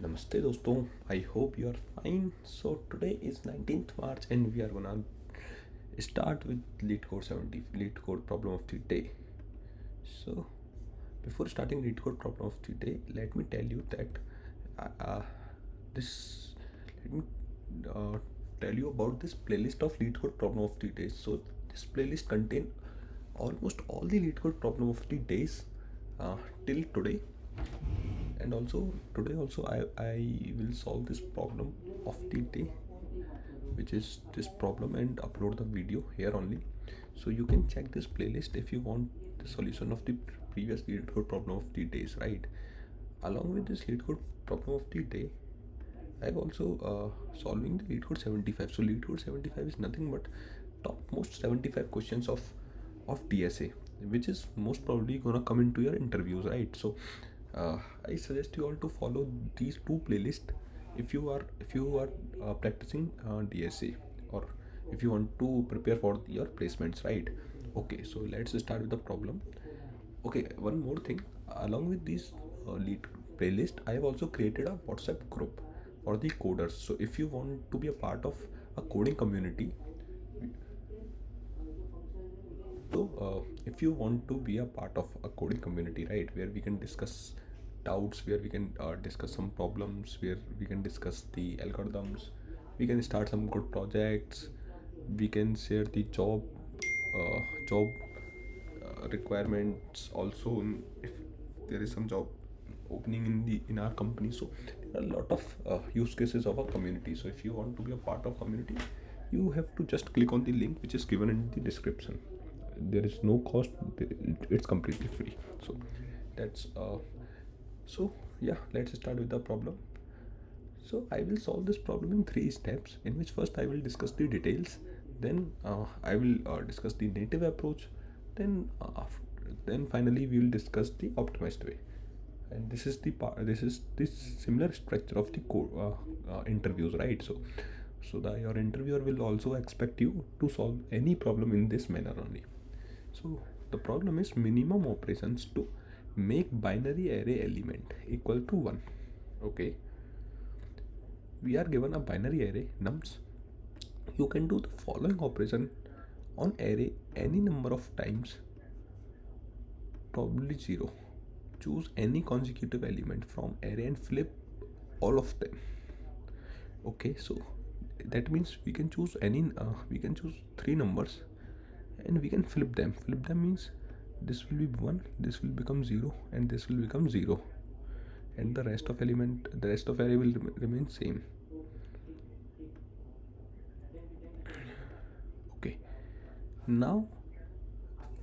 Namaste दोस्तों, I hope you are fine. So today is 19th March and we are gonna start with LeetCode problem of the day. So before starting LeetCode problem of the day, let me tell you that this let me tell you about this playlist of LeetCode problem of the day. So this playlist contain almost all the LeetCode problem of the days till today, and also today also I will solve this problem of the day, which is this problem, and upload the video here only. So you can check this playlist if you want the solution of the previous LeetCode problem of the days, right? Along with this LeetCode problem of the day, I've also solving the LeetCode 75. So LeetCode 75 is nothing but topmost 75 questions of DSA, which is most probably gonna come into your interviews, right? So I suggest you all to follow these two playlists if you are practicing DSA, or if you want to prepare for your placements, right? Okay, so let's start with the problem. Okay, one more thing, along with this lead playlist, I have also created a WhatsApp group for the coders. So if you want to be a part of a coding community, if you want to be a part of a coding community, right, where we can discuss doubts, where we can discuss some problems, where we can discuss the algorithms, we can start some good projects, we can share the job requirements also, if there is some job opening in our company. So there are a lot of use cases of a community. So if you want to be a part of community, you have to just click on the link which is given in the description. There is no cost, it's completely free. So that's so yeah, let's start with the problem. So I will solve this problem in 3 steps, in which first I will discuss the details, then I will discuss the native approach, then finally we will discuss the optimized way. And this is the part, this is this similar structure of the interviews, right? So your interviewer will also expect you to solve any problem in this manner only. So the problem is minimum operations to make binary array element equal to 1. Okay, we are given a binary array nums. You can do the following operation on array any number of times, probably 0. Choose any consecutive element from array and flip all of them. Okay, so that means we can choose we can choose 3 numbers and we can flip them. Flip them means this will be 1, this will become 0, and this will become 0, and the rest of array will remain same. Okay, now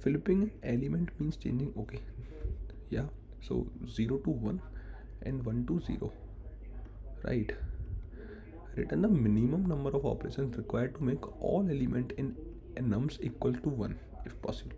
flipping an element means changing. Okay, yeah, so 0 to 1 and 1 to 0, right? Return the minimum number of operations required to make all element in a nums equal to 1 if possible.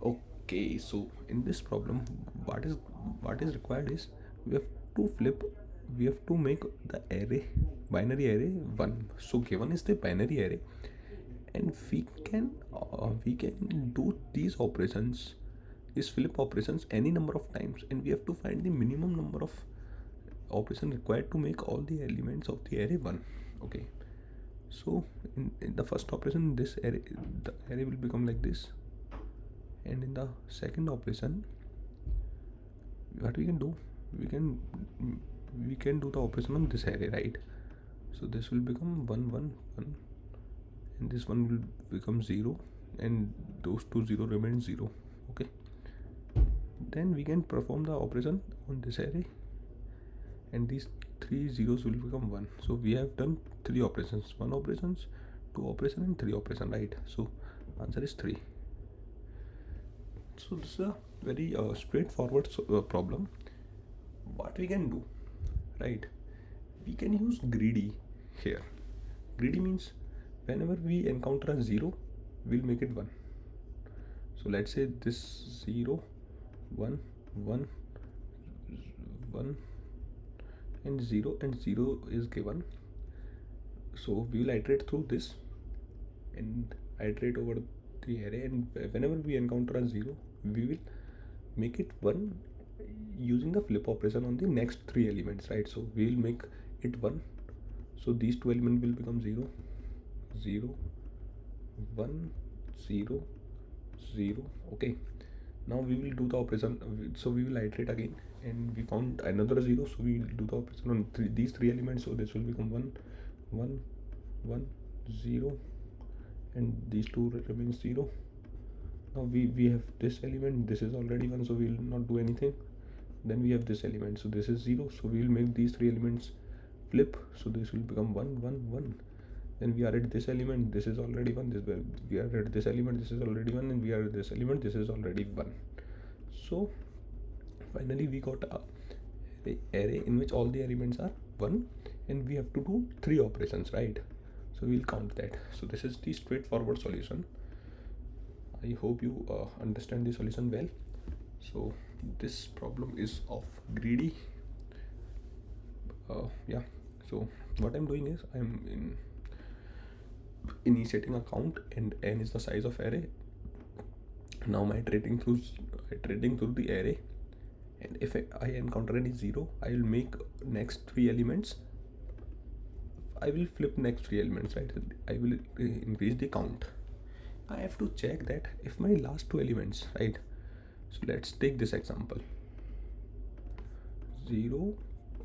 Okay, so in this problem, what is required is we have to flip, we have to make the array, binary array 1. So given is the binary array, and we can do these operations, these flip operations, any number of times, and we have to find the minimum number of operation required to make all the elements of the array 1. Okay, so in the first operation, this array, the array will become like this, and in the second operation, what we can do, we can do the operation on this array, right? So this will become 1 1 1, and this one will become 0, and those two 0 remain 0. Okay, then we can perform the operation on this array, and these 3 zeros will become 1. So we have done 3 operations, 1 operations, 2 operation, and 3 operation, right? So answer is 3. So this is a very straightforward problem. What we can do, right, we can use greedy here. Greedy means whenever we encounter a 0, we'll make it 1. So let's say this 0 1 1 1 and 0 is given. So we will iterate through this and iterate over the array, and whenever we encounter a 0, we will make it 1 using the flip operation on the next three elements, right? So we will make it 1, so these two elements will become 0, 0, 1, 0, 0. Okay, now we will do the operation, so we will iterate again, and we found another 0, so we will do the operation on these three elements, so this will become 1, 1, 1, 0, and these two remains 0. Now we have this element, this is already 1, so we will not do anything. Then we have this element, so this is 0, so we will make these three elements flip, so this will become 1, 1, 1. Then we added this element, this is already 1, we added this element, this is already 1, and we added this element, this is already 1. So finally we got a array in which all the elements are 1, and we have to do 3 operations, right? So we'll count that. So this is the straightforward solution. I hope you understand the solution well. So this problem is of greedy. Yeah, so what I'm doing is I'm initiating a count, and n is the size of array. Now I'm iterating through the array, and if I encounter any 0, I will make next 3 elements. I will flip next 3 elements, right? I will increase the count. I have to check that if my last 2 elements, right? So let's take this example, 0,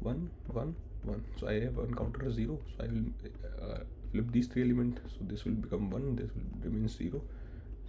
1, 1, 1. So I have encountered a 0, so I will flip these 3 elements, so this will become 1, this will remain 0,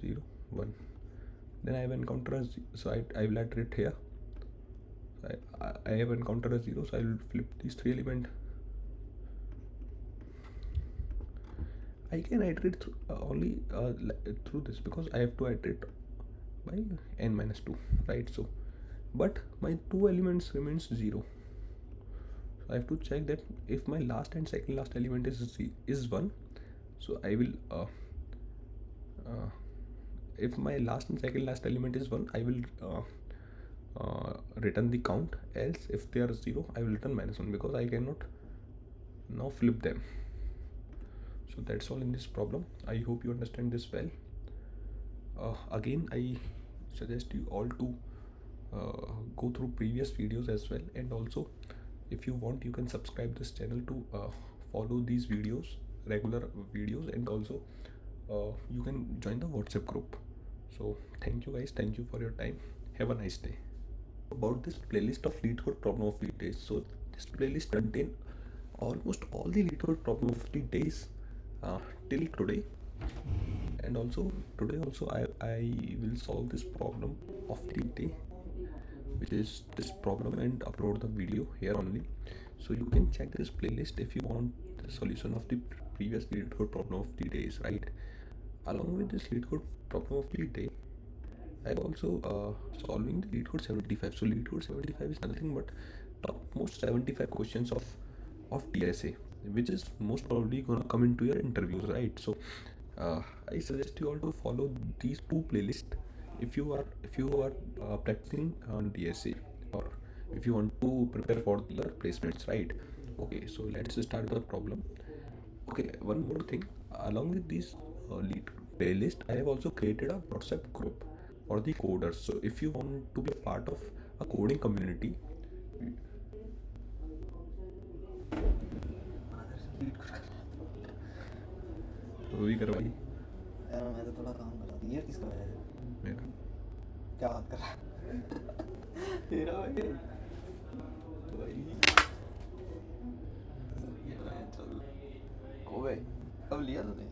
0, 1. Then I have encountered a 0, so I will iterate here. I have encountered a 0, so I will flip these 3 elements. I can iterate only through this, because I have to iterate by n minus 2, right? So but my 2 elements remains 0, so I have to check that if my last and second last element is 1, so I will if my last and second last element is 1, I will return the count, else if they are 0, I will return -1, because I cannot now flip them. So that's all in this problem. I hope you understand this well. Again, I suggest you all to go through previous videos as well, and also if you want, you can subscribe this channel to follow these videos, regular videos, and also you can join the WhatsApp group. So thank you guys, thank you for your time, have a nice day. About this playlist of LeetCode problem of the days, so this playlist contains almost all the LeetCode problem of the days till today, and also today also I will solve this problem of the day, which is this problem, and upload the video here only. So you can check this playlist if you want the solution of the previous LeetCode problem of the days, right? Along with this LeetCode problem of the day, I'm also solving the LeetCode 75. So LeetCode 75 is nothing but topmost 75 questions of DSA, which is most probably gonna come into your interviews, right? So I suggest you all to follow these 2 playlists if you are practicing on DSA, or if you want to prepare for your placements, right? Okay, so let's start the problem. Okay, one more thing, along with this lead playlist, I have also created a WhatsApp group for the coders. So if you want to be a part of a coding community, तो वही कर भाई यार मैं तो थोड़ा काम कर रहा था। ये किसका है? मेरा क्या बात कर रहा है? तेरा भाई कोवे कब लिया तूने?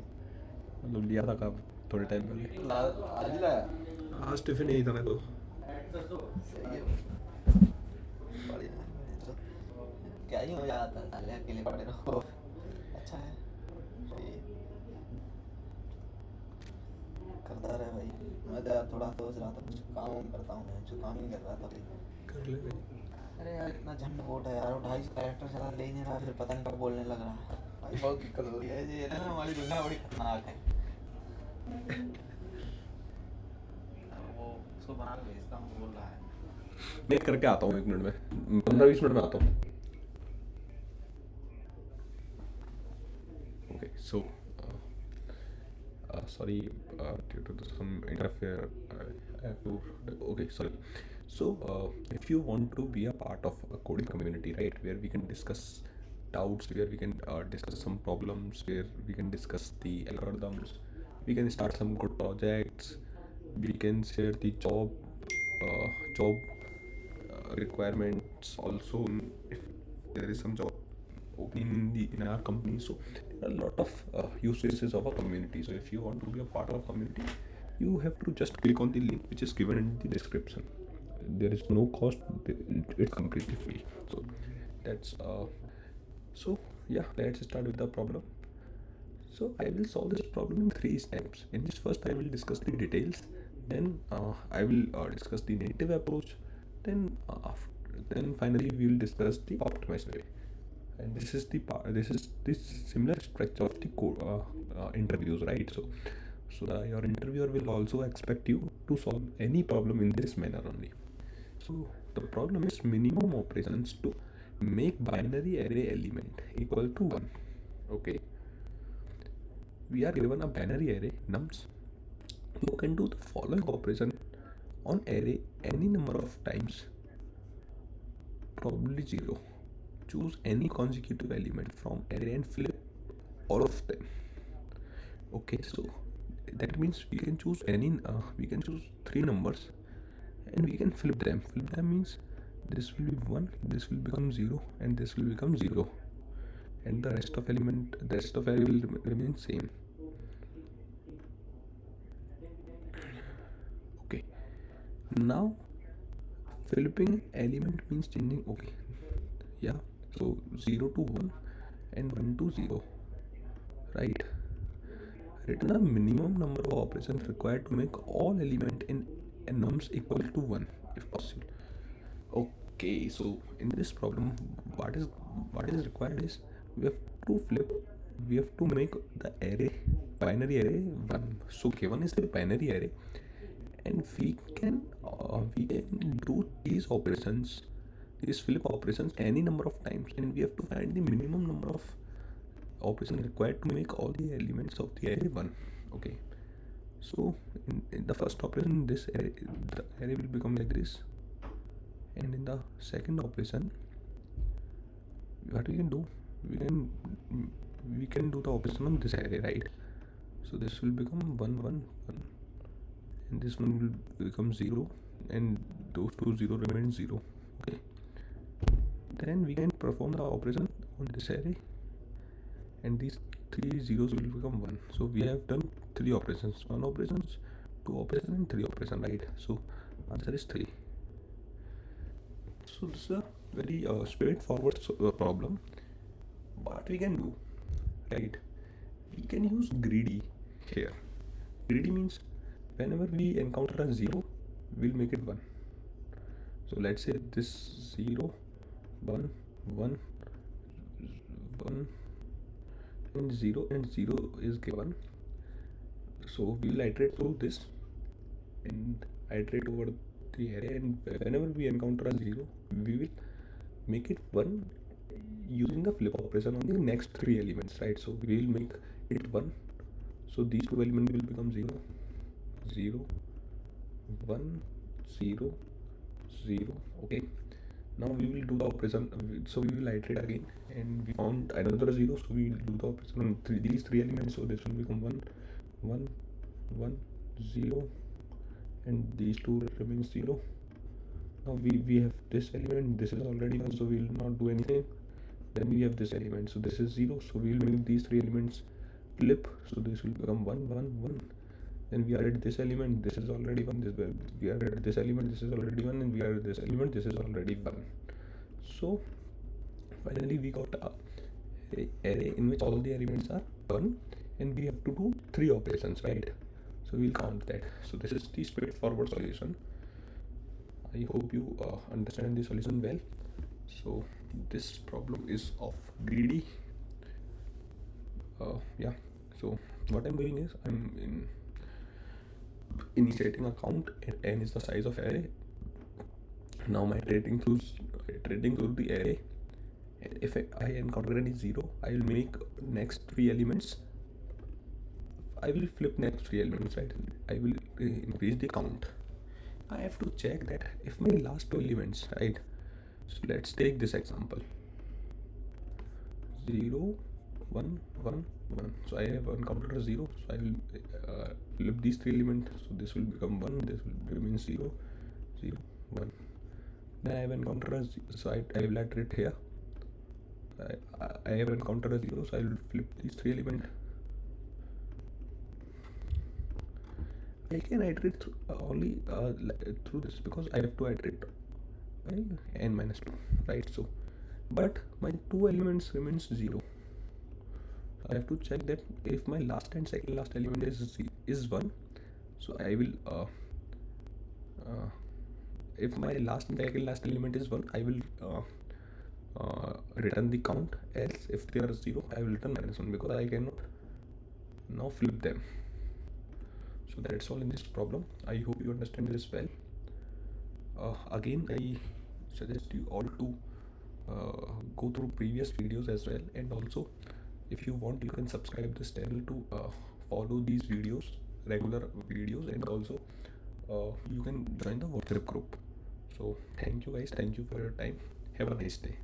मतलब लिया था कब, थोड़े टाइम पहले। आज ही लाया? आज टिफिन यही था ना, तो सही है। बढ़िया है। तो क्या ही मजा आता है, साले अकेले पड़े रहो। अच्छा है, सही है। करता रहे भाई। मैं तो यार थोड़ा सोच रहा था कुछ काम करता हूँ, मैं जो काम ही कर रहा था भाई। कर ले भाई। अरे यार इतना झंड-कोट है यार, 250 कैरेक्टर चला ले ही नहीं रहा, फिर पता नहीं कब बोलने लग रहा है। भाई बहुत दिक्कत हो रही है, ये ना हमारी दुनिया बड़ी खतरनाक है। वो उसको बना के भेजता हूँ, बोल रहा है। मैं करके आता हूँ 1 मिनट में, 15-20 मिनट में आता हूँ। Okay, so sorry, due to some interfere, I have to. Okay, sorry. So if you want to be a part of a coding community, right, where we can discuss doubts, where we can discuss some problems, where we can discuss the algorithms, we can start some good projects, we can share the job requirements also, if there is some job opening in our company. So there are a lot of use cases of a community. So if you want to be a part of a community, you have to just click on the link which is given in the description. There is no cost, it's completely free. So that's so yeah, let's start with the problem. So I will solve this problem in 3 steps. In this first I will discuss the details, then I will discuss the native approach, then finally we will discuss the optimized way. And this is the part, this is this similar structure of the interviews, right? Your interviewer will also expect you to solve any problem in this manner only. So the problem is minimum operations to make binary array element equal to 1. Okay, we are given a binary array nums. You can do the following operation on array any number of times, probably 0. Choose any consecutive element from array and flip all of them. Okay, so that means we can choose we can choose 3 numbers and we can flip them. Flip them means this will be 1, this will become 0, and this will become 0, and the rest of array will remain same. Okay, now flipping element means changing. Okay, yeah, so 0 to 1 and 1 to 0, right? Return a minimum number of operations required to make all element in nums equal to 1 if possible. Okay, so in this problem, what is required is we have to flip, we have to make the array, binary array 1. So K1 is the binary array, and we can do these operations, these flip operations any number of times, and we have to find the minimum number of operations required to make all the elements of the array 1. Okay, so in the first operation, this array, the array will become like this, and in the second operation, what we can do, we can do the operation on this array, right? So this will become 1 1 1, and this one will become 0, and those two 0 remain 0. Okay, then we can perform the operation on this array, and these 3 zeros will become 1. So we have done 3 operations, 1 operations, 2 operations, and 3 operations, right? So answer is 3. So this is a very straightforward problem. What we can do, right? We can use greedy here. Greedy means whenever we encounter a 0, we'll make it 1. So let's say this 0 1 1 1 and 0 is given. So we'll iterate through this and iterate over the array, and whenever we encounter a 0, we will make it 1 using the flip operation on the next 3 elements, right? So we will make it 1, so these 2 elements will become 0 0 1 0 0. Okay, now we will do the operation, so we will iterate again, and we found another 0, so we will do the operation on these 3 elements. So this will become 1 1 1 0, and these 2 will remain 0. Now we have this element, this is already 1, so we will not do anything. Then we have this element, so this is 0, so we will make these 3 elements flip, so this will become 1 1 1. Then we added this element, this is already 1, we added this element, this is already 1, and we added this element, this is already 1. So finally we got a array in which all the elements are 1, and we have to do 3 operations, right? So we'll count that. So this is the straightforward solution. I hope you understand the solution well. So this problem is of greedy. Yeah, so what I'm doing is I'm initiating a count, and n is the size of array. Now I'm iterating through the array, and if I encounter any 0, I will make next 3 elements, I will flip next 3 elements, right? I will increase the count, I have to check that if my last two elements, right? So let's take this example. 0, 1, 1, 1. So I have encountered a 0. So I will flip these three elements. So this will become 1. This will remain 0, 0, 1. Then I have encountered a 0. So I will enter it here. I have encountered a 0. So I will flip these three elements. I can iterate only through this because I have to iterate by n minus 2, right? So, but my two elements remains 0. So I have to check that if my last and second last element is 1, so I will if my last and second last element is 1, I will return the count, else if they are 0, I will return minus 1 because I cannot now flip them. So that's all in this problem. I hope you understand this well. Again, I suggest you all to go through previous videos as well, and also if you want, you can subscribe this channel to follow these videos, regular videos, and also you can join the WhatsApp group. So thank you guys, thank you for your time. Have a nice day.